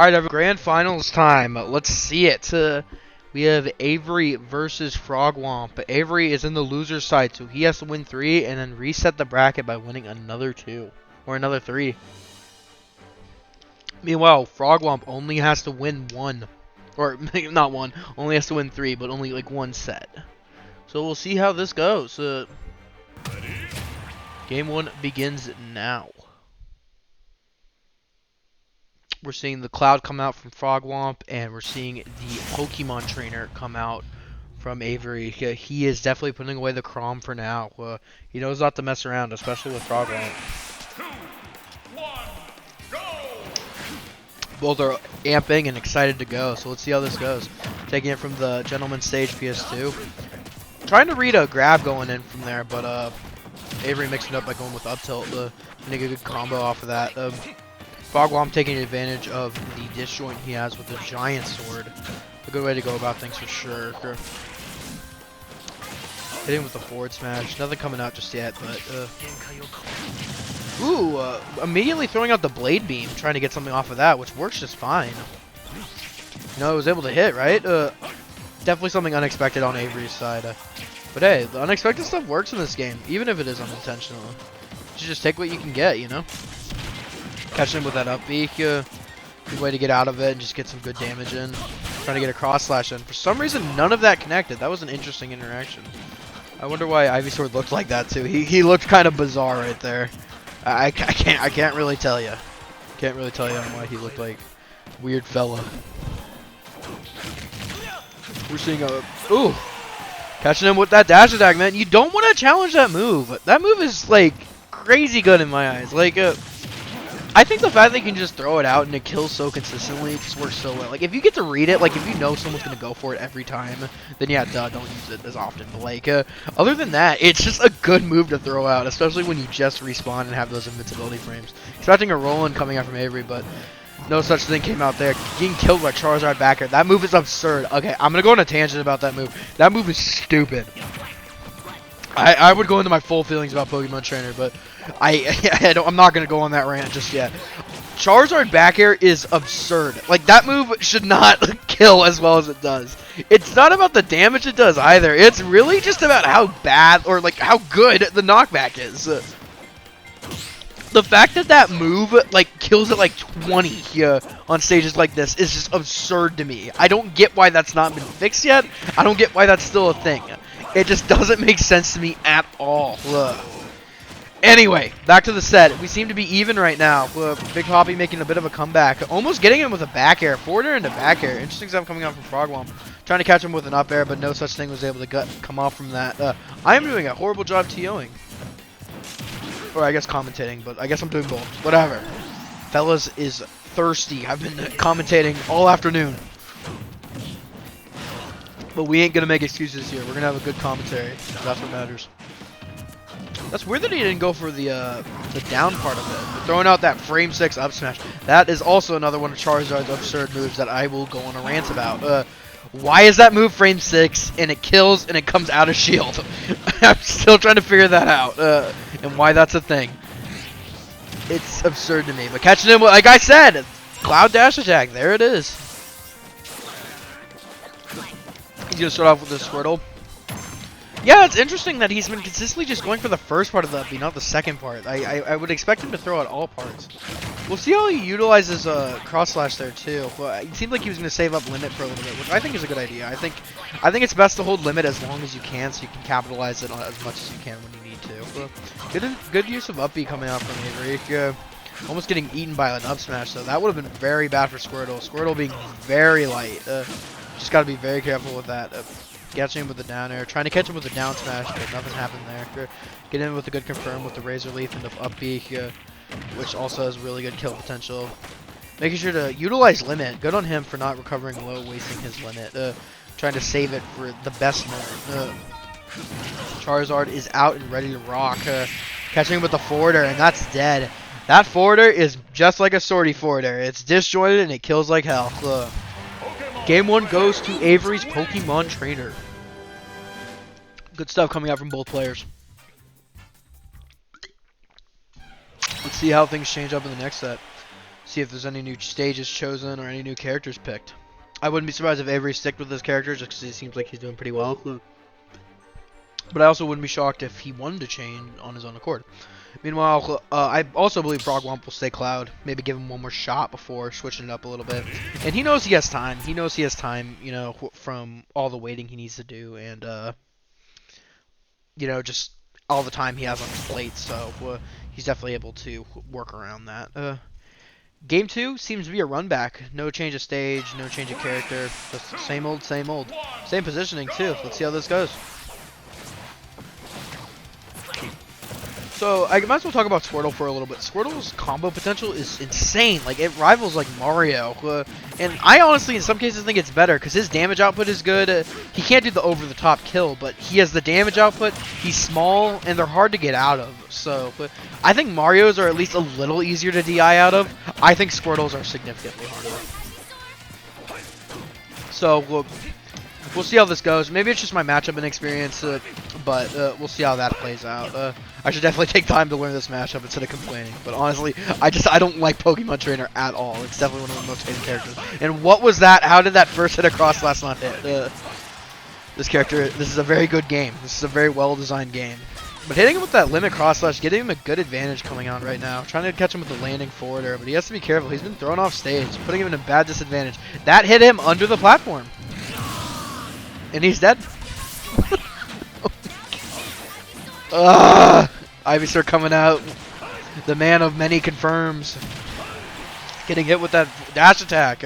Alright, everyone, grand finals time. Let's see it. We have Avery versus Frog Whomp. Avery is in the loser's side, so he has to win 3 and then reset the bracket by winning another 2. Or another 3. Meanwhile, Frog Whomp only has to win 1. Or, not 1. Only has to win 3, but only like 1 set. So we'll see how this goes. Game 1 begins now. We're seeing the Cloud come out from Frog Whomp, and we're seeing the Pokemon Trainer come out from Avery. He is definitely putting away the Crom for now. He knows not to mess around, especially with Frog Whomp. 2, 1, go! Both are amping and excited to go, so let's see how this goes. Taking it from the Gentleman Stage PS2. Trying to read a grab going in from there, but Avery mixed it up by going with up tilt to make a good combo off of that. Frog Whomp taking advantage of the disjoint he has with the giant sword. A good way to go about things for sure. Hitting with the forward smash. Nothing coming out just yet, but immediately throwing out the blade beam, trying to get something off of that, which works just fine. No, it was able to hit, right? Definitely something unexpected on Avery's side. But hey, the unexpected stuff works in this game, even if it is unintentional. You should just take what you can get, you know? Catching him with that up B, good way to get out of it and just get some good damage in. Trying to get a cross slash in. For some reason, none of that connected. That was an interesting interaction. I wonder why Ivysaur looked like that too. He looked kind of bizarre right there. I can't really tell you. Can't really tell you on why he looked like a weird fella. We're seeing catching him with that dash attack, man. You don't want to challenge that move. That move is like crazy good in my eyes. Like I think the fact that you can just throw it out and it kills so consistently, it just works so well. Like, if you get to read it, like, if you know someone's going to go for it every time, then yeah, don't use it as often. But, like, other than that, it's just a good move to throw out, especially when you just respawn and have those invincibility frames. Expecting a roll-in coming out from Avery, but no such thing came out there. Getting killed by Charizard back here. That move is absurd. Okay, I'm going to go on a tangent about that move. That move is stupid. I would go into my full feelings about Pokemon Trainer, but I'm not going to go on that rant just yet. Charizard back air is absurd. Like, that move should not kill as well as it does. It's not about the damage it does either. It's really just about how bad or, like, how good the knockback is. The fact that that move, like, kills it like 20 on stages like this is just absurd to me. I don't get why that's not been fixed yet. I don't get why that's still a thing. It just doesn't make sense to me at all. Anyway, back to the set. We seem to be even right now. Big Hoppy making a bit of a comeback. Almost getting him with a back air. Forward air into back air. Interesting stuff coming out from Frog Whomp. Trying to catch him with an up air, but no such thing was able to come off from that. I am doing a horrible job TOing. Or I guess commentating, but I guess I'm doing both. Whatever. Fellas is thirsty. I've been commentating all afternoon. But we ain't going to make excuses here. We're going to have a good commentary. That's what matters. That's weird that he didn't go for the down part of it. But throwing out that frame 6 up smash. That is also another one of Charizard's absurd moves that I will go on a rant about. Why is that move frame 6 and it kills and it comes out of shield? I'm still trying to figure that out. And why that's a thing. It's absurd to me. But catching him, like I said, Cloud Dash Attack. There it is. He's going to start off with the Squirtle. Yeah, it's interesting that he's been consistently just going for the first part of the up B, not the second part. I would expect him to throw out all parts. We'll see how he utilizes cross slash there too. But it seemed like he was going to save up limit for a little bit, which I think is a good idea. I think it's best to hold limit as long as you can, so you can capitalize it on as much as you can when you need to. Good use of up B coming out from Avery. Almost getting eaten by an up smash, so that would have been very bad for Squirtle. Squirtle being very light. Just got to be very careful with that. Catching him with the down air. Trying to catch him with the down smash, but nothing happened there. Get in with a good confirm with the Razor Leaf and the up B, which also has really good kill potential. Making sure to utilize limit. Good on him for not recovering low, wasting his limit. Trying to save it for the best moment. Charizard is out and ready to rock. Catching him with the forwarder, and that's dead. That forwarder is just like a swordy forwarder. It's disjointed and it kills like hell. Game 1 goes to Avery's Pokemon Trainer. Good stuff coming out from both players. Let's see how things change up in the next set. See if there's any new stages chosen or any new characters picked. I wouldn't be surprised if Avery sticked with his character just because he seems like he's doing pretty well. But I also wouldn't be shocked if he wanted to change on his own accord. Meanwhile, I also believe Whomp will stay Cloud. Maybe give him one more shot before switching it up a little bit. And he knows he has time. He knows he has time, you know, from all the waiting he needs to do. And, you know, just all the time he has on his plate. So he's definitely able to work around that. Game 2 seems to be a run back. No change of stage, no change of character. Just same old, same old. Same positioning, too. Let's see how this goes. So, I might as well talk about Squirtle for a little bit. Squirtle's combo potential is insane. Like, it rivals, like, Mario. And I honestly, in some cases, think it's better, because his damage output is good. He can't do the over-the-top kill, but he has the damage output. He's small, and they're hard to get out of. So, I think Mario's are at least a little easier to DI out of. I think Squirtle's are significantly harder. So, we'll see how this goes. Maybe it's just my matchup inexperience, but we'll see how that plays out. I should definitely take time to learn this matchup instead of complaining. But honestly, I don't like Pokemon Trainer at all. It's definitely one of the most hated characters. And what was that? How did that first hit across last not hit? This character, this is a very good game. This is a very well-designed game. But hitting him with that limit cross slash, getting him a good advantage coming on right now. Trying to catch him with the landing forward air, but he has to be careful. He's been thrown off stage, putting him in a bad disadvantage. That hit him under the platform. And he's dead. Ivysaur coming out. The man of many confirms. Getting hit with that dash attack.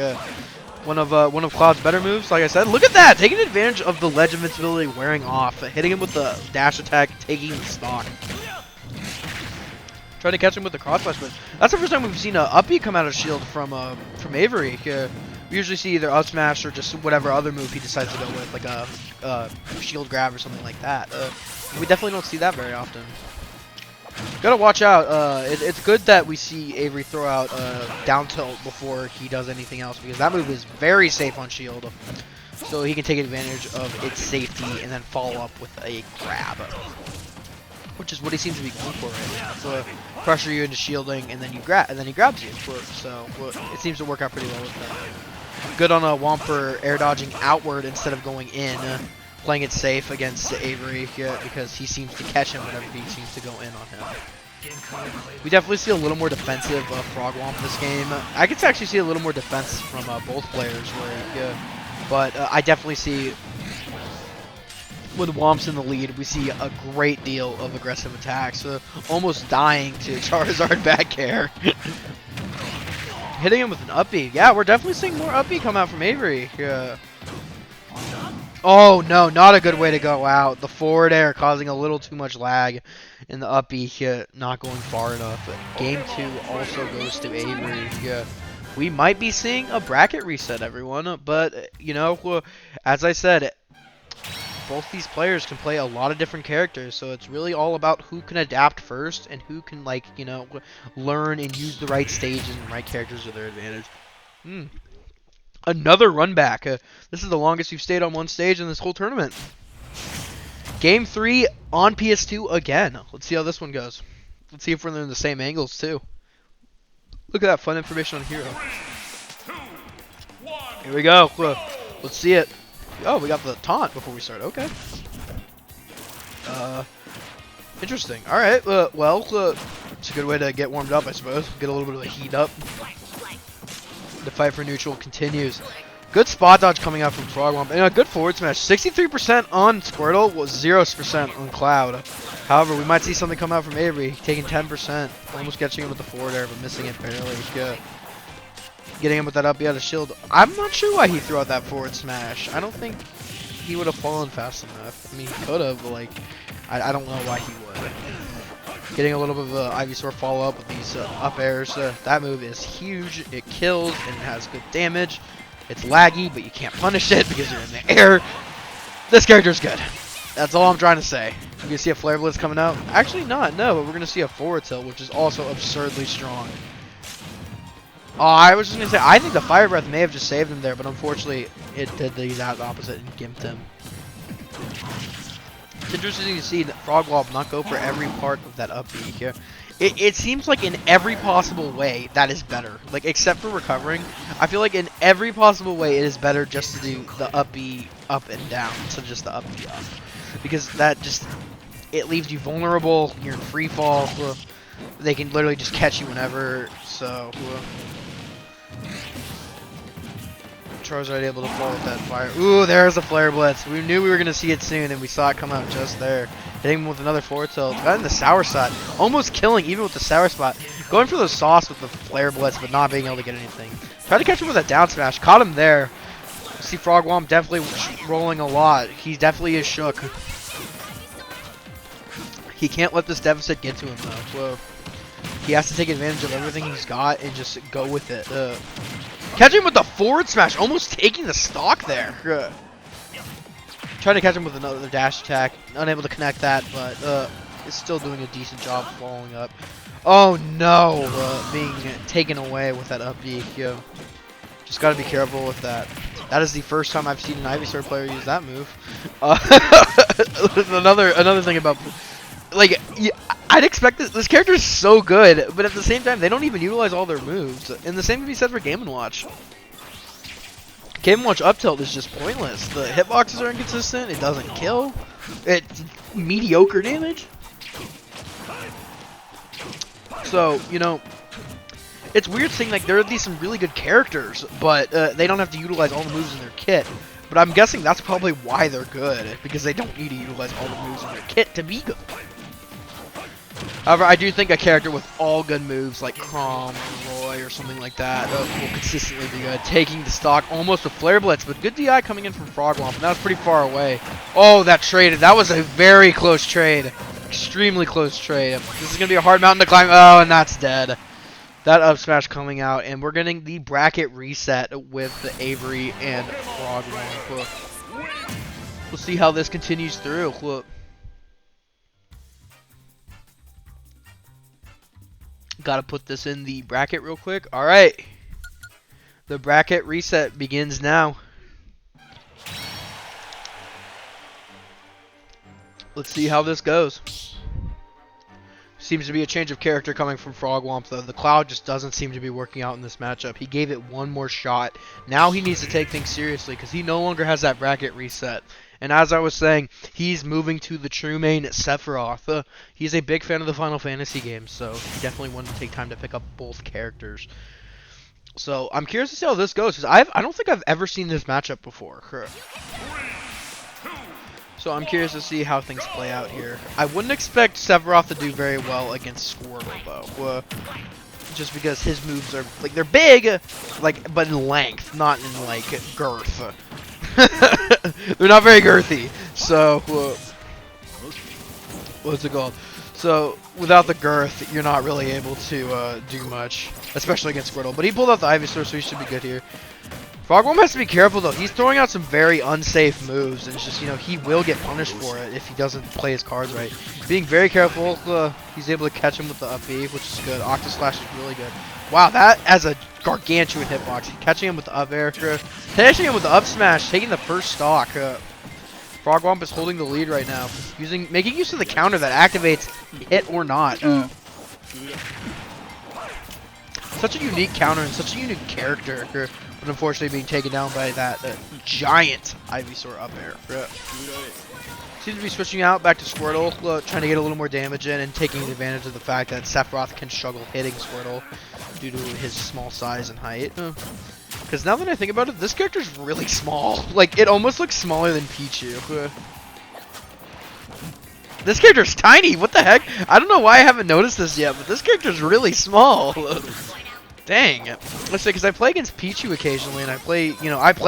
One of Cloud's better moves, like I said. Look at that! Taking advantage of the ledge invincibility wearing off. Hitting him with the dash attack, taking the stock. Trying to catch him with the cross slash, but that's the first time we've seen a up B come out of shield from Avery. We usually see either up smash or just whatever other move he decides to go with, like a shield grab or something like that. We definitely don't see that very often. Gotta watch out. It's good that we see Avery throw out down tilt before he does anything else, because that move is very safe on shield. So he can take advantage of its safety and then follow up with a grab, which is what he seems to be going for right now. So pressure you into shielding and then he grabs you. So it seems to work out pretty well with him. Good on a Whomp for air dodging outward instead of going in, playing it safe against Avery because he seems to catch him whenever he seems to go in on him. We definitely see a little more defensive Frog Whomp this game. I could actually see a little more defense from both players, but I definitely see with Whomps in the lead, we see a great deal of aggressive attacks, almost dying to Charizard back air. Hitting him with an up B. Yeah, we're definitely seeing more up B come out from Avery. Oh no, not a good way to go out. The forward air causing a little too much lag, and the up B not going far enough. Game 2 also goes to Avery. We might be seeing a bracket reset, everyone, but you know, as I said, both these players can play a lot of different characters, so it's really all about who can adapt first and who can, like, you know, learn and use the right stage and right characters to their advantage. Another run back. This is the longest we've stayed on one stage in this whole tournament. Game 3 on PS2 again. Let's see how this one goes. Let's see if we're in the same angles too. Look at that fun information on Hero. 3, 2, 1. Here we go. Let's see it. Oh, we got the taunt before we start. Okay. Interesting. All right. Well, it's a good way to get warmed up, I suppose. Get a little bit of the heat up. The fight for neutral continues. Good spot dodge coming out from Frog Whomp. And a good forward smash. 63% on Squirtle, was 0% on Cloud. However, we might see something come out from Avery, taking 10%. Almost catching him with the forward air, but missing it barely. Good. Getting him with that up, he had a shield. I'm not sure why he threw out that forward smash. I don't think he would have fallen fast enough. I mean, he could have, but like, I don't know why he would. Getting a little bit of Ivysaur follow up with these up airs. That move is huge. It kills and it has good damage. It's laggy, but you can't punish it because you're in the air. This character's good. That's all I'm trying to say. You can see a Flare Blitz coming out. Actually not, no, but we're going to see a forward tilt, which is also absurdly strong. Oh, I was just going to say, I think the Fire Breath may have just saved him there, but unfortunately, it did the exact opposite and gimped him. It's interesting to see that Frog Whomp not go for every part of that up B here. It seems like in every possible way that is better. Like, except for recovering, I feel like in every possible way it is better just to do the up B up and down instead of just the up B up. Because that just, it leaves you vulnerable, you're in free fall, they can literally just catch you whenever, so... Charizard able to fall with that fire. Ooh, there's a Flare Blitz. We knew we were going to see it soon, and we saw it come out just there. Hitting him with another forward tilt. Got in the Sour Spot. Almost killing, even with the Sour Spot. Going for the sauce with the Flare Blitz, but not being able to get anything. Tried to catch him with a down smash. Caught him there. See Frog Whomp definitely rolling a lot. He definitely is shook. He can't let this deficit get to him, though. Whoa. He has to take advantage of everything he's got and just go with it. Catching him with the forward smash, almost taking the stock there. Trying to catch him with another dash attack, unable to connect that, but is still doing a decent job following up. Oh no, being taken away with that up B. Just gotta be careful with that. That is the first time I've seen an Ivysaur player use that move. Another thing about, like, I'd expect this character is so good, but at the same time, they don't even utilize all their moves. And the same can be said for Game & Watch. Game & Watch up tilt is just pointless. The hitboxes are inconsistent, it doesn't kill, it's mediocre damage. So, you know, it's weird seeing, like, there are these some really good characters, but they don't have to utilize all the moves in their kit. But I'm guessing that's probably why they're good, because they don't need to utilize all the moves in their kit to be good. However, I do think a character with all good moves like Chrom or Roy or something like that will consistently be good. Taking the stock almost with Flare Blitz, but good DI coming in from Frog Whomp, and that was pretty far away. Oh, that traded. That was a very close trade. Extremely close trade. This is going to be a hard mountain to climb. Oh, and that's dead. That up smash coming out, and we're getting the bracket reset with the Avery and Frog Whomp. We'll see how this continues through. Look. Gotta put this in the bracket real quick. Alright. The bracket reset begins now. Let's see how this goes. Seems to be a change of character coming from Frog Whomp, though. The Cloud just doesn't seem to be working out in this matchup. He gave it one more shot. Now he needs to take things seriously because he no longer has that bracket reset. And as I was saying, he's moving to the true main Sephiroth. He's a big fan of the Final Fantasy games, so he definitely wanted to take time to pick up both characters. So I'm curious to see how this goes, because I don't think I've ever seen this matchup before. So I'm curious to see how things play out here. I wouldn't expect Sephiroth to do very well against Squirtle, though. Just because his moves are, like, they're big, like, but in length, not in, like, girth. They're not very girthy, so what's it called? So without the girth, you're not really able to do much, especially against Squirtle. But he pulled out the Ivysaur, so he should be good here. Frog Whomp has to be careful though. He's throwing out some very unsafe moves, and it's just, you know, he will get punished for it if he doesn't play his cards right. Being very careful, he's able to catch him with the up B, which is good. Octa Slash is really good. Wow, that as a gargantuan hitbox. Catching him with the up air, catching him with the up smash, taking the first stock. Frog Whomp is holding the lead right now, making use of the counter that activates hit or not. Such a unique counter and such a unique character, but unfortunately being taken down by that giant Ivysaur up air. Seems to be switching out back to Squirtle, trying to get a little more damage in and taking advantage of the fact that Sephiroth can struggle hitting Squirtle due to his small size and height. Because now that I think about it, this character's really small. Like, it almost looks smaller than Pichu. This character's tiny, what the heck? I don't know why I haven't noticed this yet, but this character's really small. Dang. Let's say, because I play against Pichu occasionally, and I play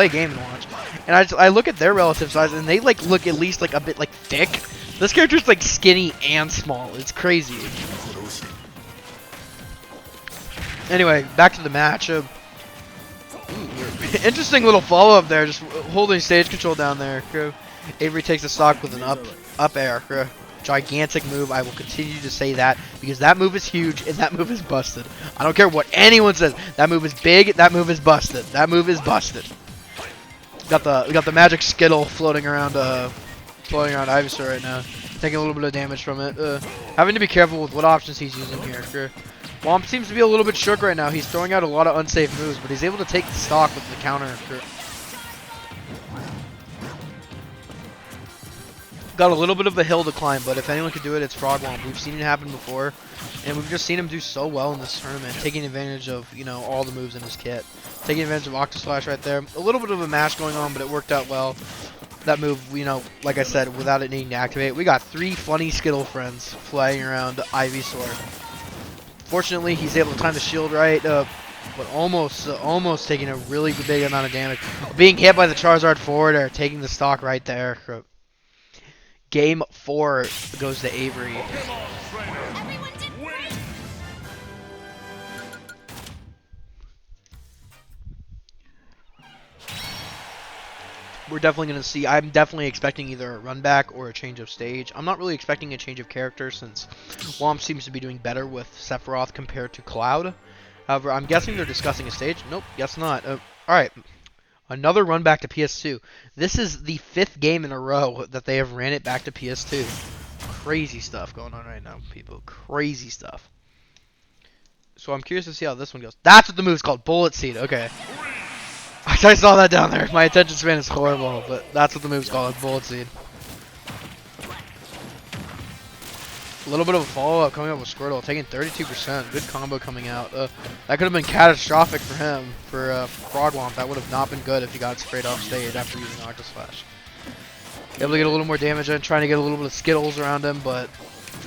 Game & Watch, and I look at their relative size, and they like look at least like a bit like thick. This character's like skinny and small. It's crazy. Anyway, back to the match. Interesting little follow-up there, just holding stage control down there. Avery takes the stock with an up air. Gigantic move. I will continue to say that because that move is huge and that move is busted. I don't care what anyone says. That move is big. That move is busted. That move is busted. We got the magic Skittle floating around Ivysaur right now. Taking a little bit of damage from it. Having to be careful with what options he's using here. Whomp seems to be a little bit shook right now. He's throwing out a lot of unsafe moves, but he's able to take the stock with the counter. Got a little bit of a hill to climb, but if anyone could do it, it's Whomp. We've seen it happen before, and we've just seen him do so well in this tournament, taking advantage of, you know, all the moves in his kit. Taking advantage of Octoslash right there. A little bit of a mash going on, but it worked out well. That move, you know, like I said, without it needing to activate. We got 3 funny Skittle friends flying around Ivysaur. Fortunately, he's able to time the shield right, but almost taking a really big amount of damage. Being hit by the Charizard forward air, taking the stock right there. Game 4 goes to Avery. We're definitely going to see, I'm definitely expecting either a run back or a change of stage. I'm not really expecting a change of character since Whomp seems to be doing better with Sephiroth compared to Cloud. However, I'm guessing they're discussing a stage. Nope, guess not. Alright, another run back to PS2. This is the 5th game in a row that they have ran it back to PS2. Crazy stuff going on right now, people. Crazy stuff. So I'm curious to see how this one goes. That's what the move's called, Bullet Seed. Okay. I saw that down there. My attention span is horrible, but that's what the move's called, Bullet Seed. A little bit of a follow-up coming up with Squirtle, taking 32%. Good combo coming out. That could have been catastrophic for him, for Whomp. That would have not been good if he got sprayed off stage after using Octoslash. Able to get a little more damage in, trying to get a little bit of Skittles around him, but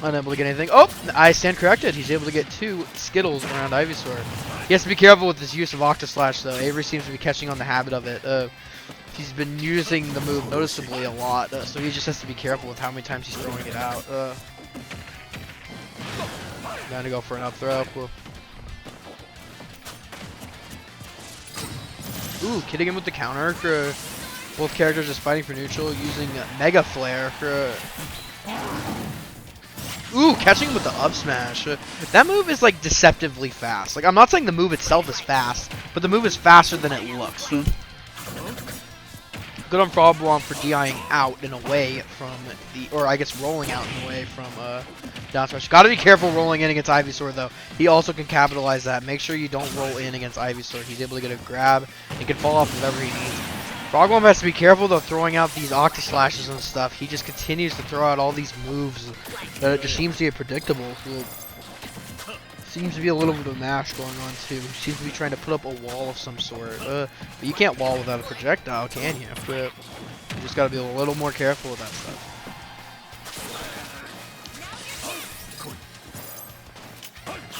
unable to get anything. Oh, I stand corrected. He's able to get 2 Skittles around Ivysaur. He has to be careful with his use of Octoslash, though. Avery seems to be catching on the habit of it. He's been using the move noticeably a lot, so he just has to be careful with how many times he's throwing it out. Going to go for an up throw. Ooh, kidding him with the counter. Both characters just fighting for neutral using Mega Flare. Ooh, catching him with the up smash. That move is like deceptively fast. Like, I'm not saying the move itself is fast, but the move is faster than it looks. Good on Whomp for DIing out and away from the, or I guess rolling out and away from down smash. Gotta be careful rolling in against Ivysaur though. He also can capitalize that. Make sure you don't roll in against Ivysaur. He's able to get a grab and can fall off whatever he needs. Whomp has to be careful though, throwing out these Octoslashes and stuff. He just continues to throw out all these moves that it just seems to be predictable. Seems to be a little bit of mash going on too. Seems to be trying to put up a wall of some sort. But you can't wall without a projectile, can you? But you just gotta be a little more careful with that stuff.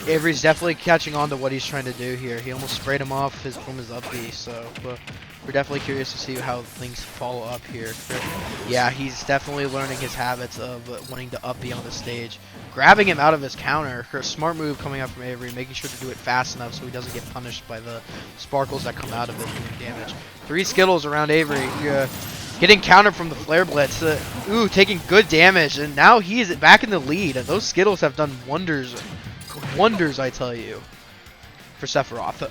Avery's definitely catching on to what he's trying to do here. He almost sprayed him off from his up B, so we're definitely curious to see how things follow up here. Yeah, he's definitely learning his habits of wanting to up B on the stage. Grabbing him out of his counter. A smart move coming out from Avery, making sure to do it fast enough so he doesn't get punished by the sparkles that come out of it doing damage. 3 Skittles around Avery. Getting countered from the Flare Blitz. Ooh, taking good damage, and now he is back in the lead. And those Skittles have done wonders. Wonders, I tell you, for Sephiroth.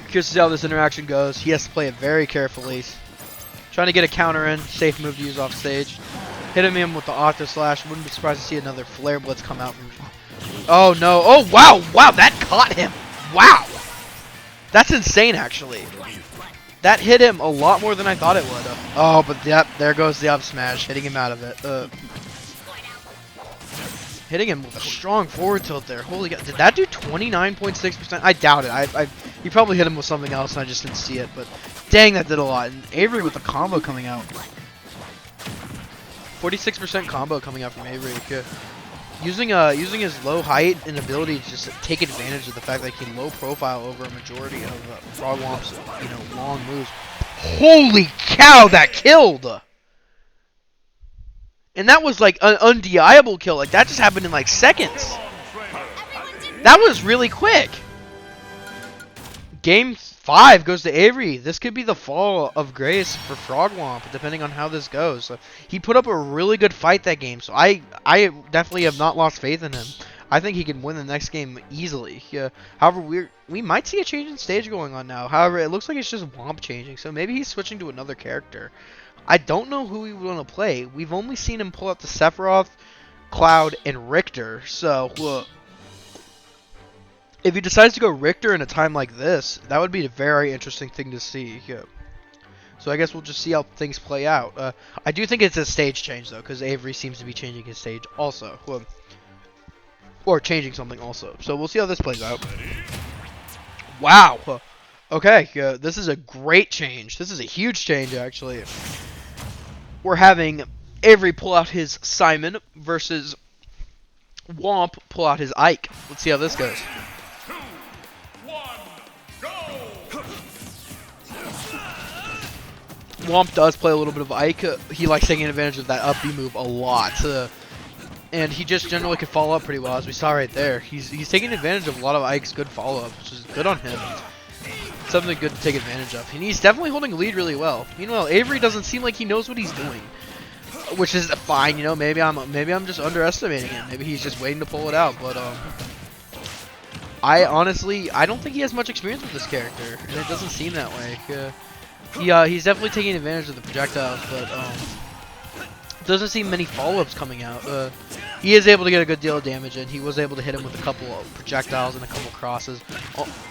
Curious to see how this interaction goes. He has to play it very carefully. Trying to get a counter in. Safe move to use off stage. Hitting him with the Octoslash. Wouldn't be surprised to see another Flare Blitz come out from... Oh, no. Oh, wow. Wow, that caught him. Wow. That's insane, actually. That hit him a lot more than I thought it would. Oh, but yep, there goes the up smash. Hitting him out of it. Hitting him with a strong forward tilt there. Holy God. Did that do 29.6%? I doubt it. He probably hit him with something else and I just didn't see it. But dang, that did a lot. And Avery with the combo coming out. 46% combo coming out from Avery. Using his low height and ability to just take advantage of the fact that he can low profile over a majority of Whomp's, long moves. Holy cow, that killed! And that was like an undeniable kill. Like, that just happened in like seconds. That was really quick. Game 5 goes to Avery. This could be the fall of grace for Whomp, depending on how this goes. So he put up a really good fight that game. So I definitely have not lost faith in him. I think he can win the next game easily. Yeah. However, we might see a change in stage going on now. However, it looks like it's just Whomp changing, so maybe he's switching to another character. I don't know who he would want to play. We've only seen him pull out the Sephiroth, Cloud, and Richter. So, if he decides to go Richter in a time like this, that would be a very interesting thing to see. Yeah. So I guess we'll just see how things play out. I do think it's a stage change, though, because Avery seems to be changing his stage also. Or changing something also. So we'll see how this plays out. Wow. Okay, this is a great change. This is a huge change, actually. We're having Avery pull out his Simon versus Whomp pull out his Ike. Let's see how this goes. 2, 1, go! Whomp does play a little bit of Ike. He likes taking advantage of that up B move a lot. And he just generally can follow up pretty well, as we saw right there. He's taking advantage of a lot of Ike's good follow-ups, which is good on him. Something good to take advantage of. And he's definitely holding a lead really well. Meanwhile, Avery doesn't seem like he knows what he's doing, which is fine. You know, maybe I'm just underestimating him. Maybe he's just waiting to pull it out. But I don't think he has much experience with this character, and it doesn't seem that way. He's definitely taking advantage of the projectiles, but doesn't seem many follow-ups coming out. He is able to get a good deal of damage, and he was able to hit him with a couple of projectiles and a couple crosses.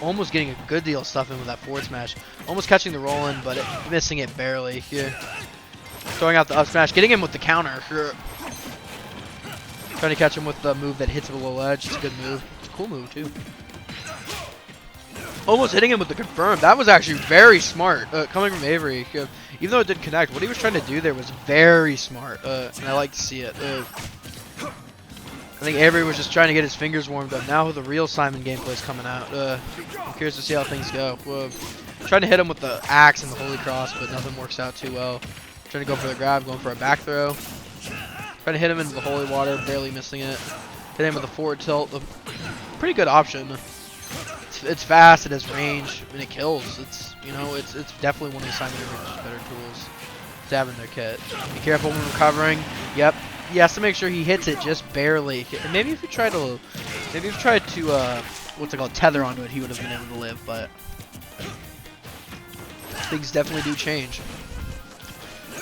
Almost getting a good deal of stuff in with that forward smash. Almost catching the roll in, but missing it barely. Throwing out the up smash, getting him with the counter. Trying to catch him with the move that hits below ledge. It's a good move. It's a cool move, too. Almost hitting him with the confirm. That was actually very smart coming from Avery. Even though it didn't connect, what he was trying to do there was very smart, and I like to see it. I think Avery was just trying to get his fingers warmed up. Now the real Simon gameplay is coming out. I'm curious to see how things go. Trying to hit him with the axe and the Holy Cross, but nothing works out too well. Trying to go for the grab, going for a back throw. Trying to hit him into the Holy Water, barely missing it. Hit him with a forward tilt. Pretty good option. It's fast, it has range, and it kills. It's definitely one of the Simon Avery's better tools to have in their kit. Be careful when recovering. Yep. He has to make sure he hits it just barely. And maybe if he tried to, what's it called, tether onto it, he would have been able to live. But things definitely do change.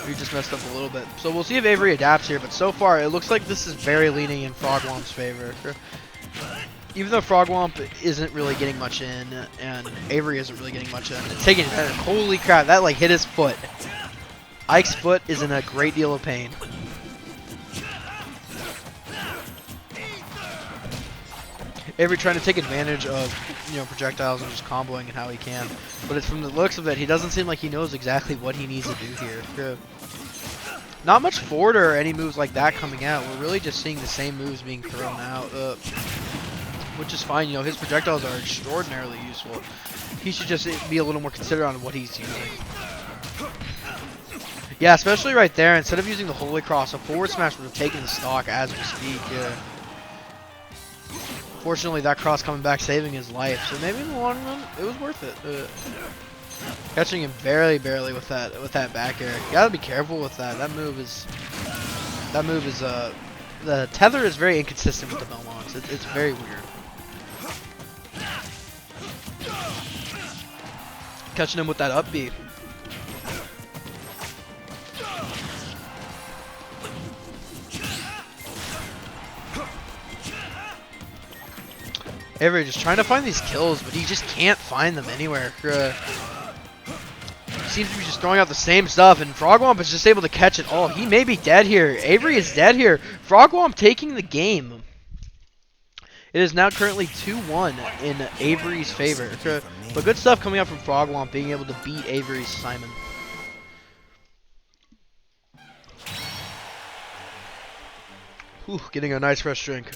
He just messed up a little bit. So we'll see if Avery adapts here. But so far, it looks like this is very leaning in Frogwomp's favor. Even though Frogwomp isn't really getting much in, and Avery isn't really getting much in, it's taking advantage. Holy crap, that like hit his foot. Ike's foot is in a great deal of pain. Avery trying to take advantage of projectiles and just comboing and how he can, but it's from the looks of it, he doesn't seem like he knows exactly what he needs to do here. Not much forward or any moves like that coming out. We're really just seeing the same moves being thrown out, which is fine. His projectiles are extraordinarily useful. He should just be a little more considerate on what he's using. Yeah, especially right there. Instead of using the Holy Cross, a forward smash would have taken the stock as we speak. Fortunately, that cross coming back, saving his life. So maybe in the long run, it was worth it. Catching him barely with that back air. You gotta be careful with that. That move is the tether is very inconsistent with the Belmonts. It's very weird. Catching him with that up B. Avery just trying to find these kills, but he just can't find them anywhere. Seems to be just throwing out the same stuff, and Frogwomp is just able to catch it all. He may be dead here. Avery is dead here. Frogwomp taking the game. It is now currently 2-1 in Avery's favor. But good stuff coming out from Frogwomp, being able to beat Avery's Simon. Whew, getting a nice fresh drink.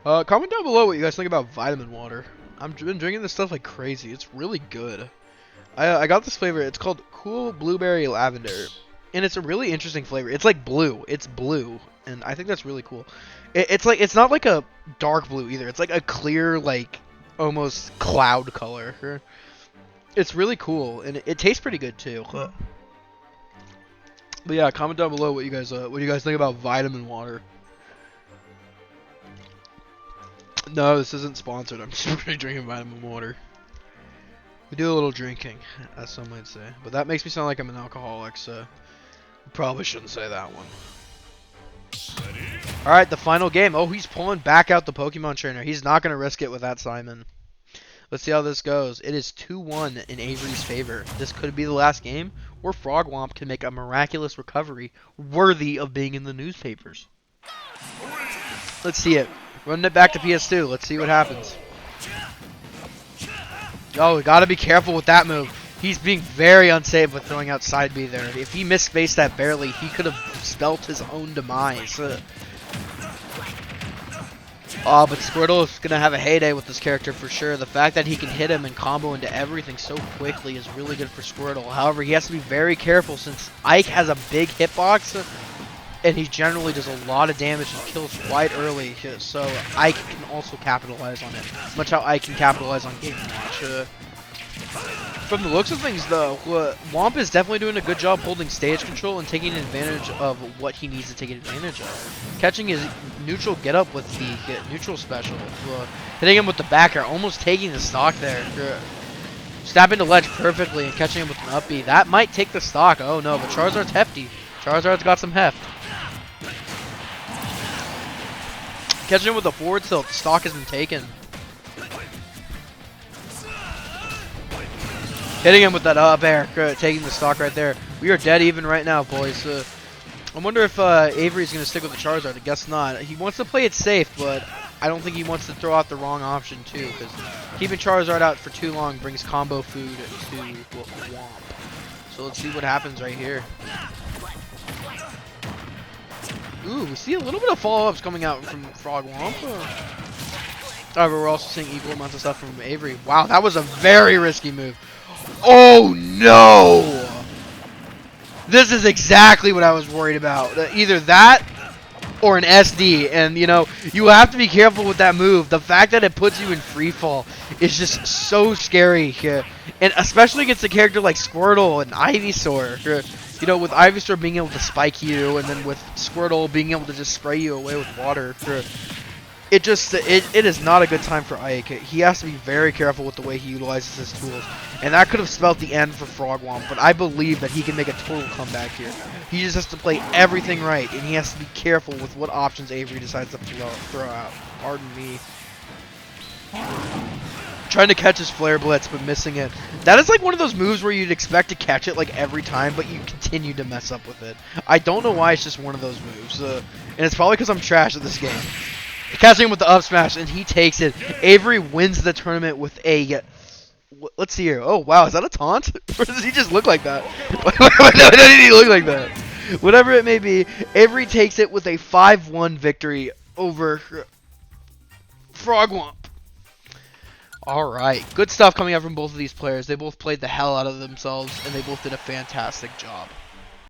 Comment down below what you guys think about vitamin water. I've been drinking this stuff like crazy. It's really good. I got this flavor. It's called Cool Blueberry Lavender. And it's a really interesting flavor. It's like blue. It's blue. And I think that's really cool. It's not like a dark blue either. It's like a clear, like, almost cloud color. It's really cool. And it tastes pretty good too. But yeah, comment down below what you guys think about vitamin water. No, this isn't sponsored. I'm just really drinking vitamin water. We do a little drinking, as some might say. But that makes me sound like I'm an alcoholic, so probably shouldn't say that one. Alright, the final game. Oh, he's pulling back out the Pokemon trainer. He's not going to risk it with that Simon. Let's see how this goes. It is 2-1 in Avery's favor. This could be the last game, or Whomp can make a miraculous recovery worthy of being in the newspapers. Let's see it. Running it back to PS2. Let's see what happens. Oh, we gotta be careful with that move. He's being very unsafe with throwing out side B there. If he misspaced that barely, he could have spelt his own demise. Oh, but Squirtle is gonna have a heyday with this character for sure. The fact that he can hit him and combo into everything so quickly is really good for Squirtle. However, he has to be very careful since Ike has a big hitbox. And he generally does a lot of damage and kills quite early, so Ike can also capitalize on it. Much how Ike can capitalize on Game Watch. From the looks of things, though, Whomp is definitely doing a good job holding stage control and taking advantage of what he needs to take advantage of. Catching his neutral get-up with the neutral special, hitting him with the back air, almost taking the stock there. Snapping the ledge perfectly and catching him with an up B. That might take the stock. Oh no, but Charizard's hefty. Charizard's got some heft. Catching him with a forward tilt. The stock has been taken. Hitting him with that up air, taking the stock right there. We are dead even right now, boys. I wonder if Avery's going to stick with the Charizard. I guess not. He wants to play it safe, but I don't think he wants to throw out the wrong option, too. Because keeping Charizard out for too long brings combo food to Whomp. So let's see what happens right here. Ooh, we see a little bit of follow-ups coming out from Whomp. However, we're also seeing equal amounts of stuff from Avery. Wow, that was a very risky move. Oh, no! This is exactly what I was worried about. Either that or an SD. And, you know, you have to be careful with that move. The fact that it puts you in free fall is just so scary. And especially against a character like Squirtle and Ivysaur. You know, with Ivysaur being able to spike you, and then with Squirtle being able to just spray you away with water, it is not a good time for Ike. He has to be very careful with the way he utilizes his tools, and that could have spelled the end for Whomp. But I believe that he can make a total comeback here. He just has to play everything right, and he has to be careful with what options Avery decides to throw out. Pardon me. Trying to catch his Flare Blitz, but missing it. That is like one of those moves where you'd expect to catch it like every time, but you continue to mess up with it. I don't know why, it's just one of those moves. And it's probably because I'm trash at this game. Catching him with the up smash, and he takes it. Avery wins the tournament with a... Let's see here. Oh, wow, is that a taunt? Or does he just look like that? Why did he look like that? Whatever it may be, Avery takes it with a 5-1 victory over Whomp. Alright, good stuff coming out from both of these players. They both played the hell out of themselves, and they both did a fantastic job.